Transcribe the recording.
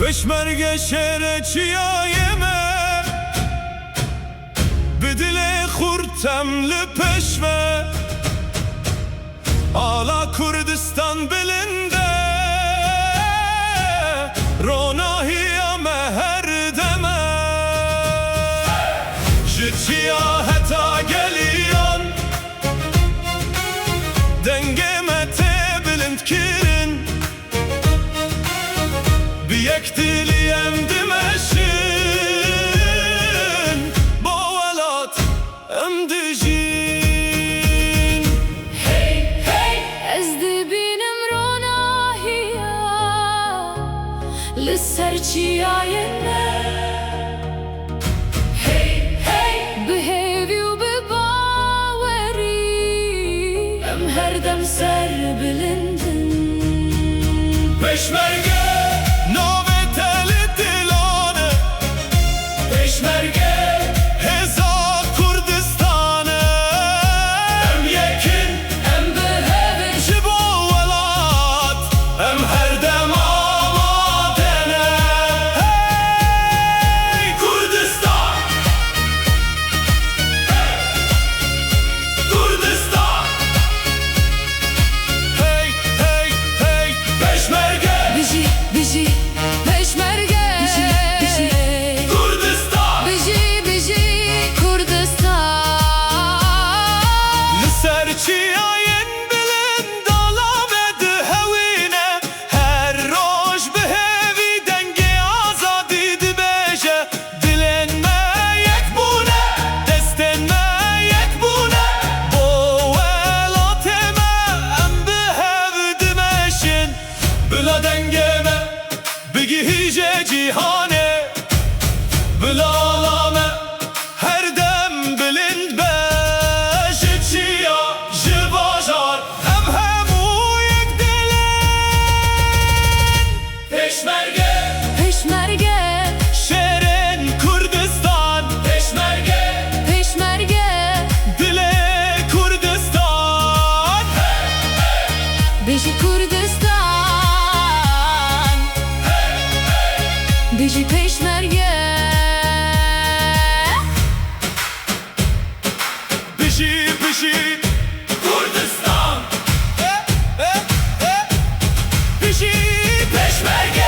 Peşmerge şereçiya yeme Bidile kurtemli peşme Ala Kurdistan belinde Ronahiya meher deme Jitiya heta geliyon Dengeme te bilind kirin Biyek diliyem dimeşin Boğalat emdijin Hey hey ezdi benim ronahiya Lisserçiya yenne Hey hey behevi u bebaweri Em herdem ser bilindin Peşmerge Bila dengeme bigi hice cihane Bila alame her dem bilind be Jitiya jivajar em hemu yek dilin Peşmerge Peşmerge şerin Kurdistan Peşmerge Peşmerge Dile Kurdistan Biji Kurdistan Biji peşmerge Biji Kurdistan Biji peşmerge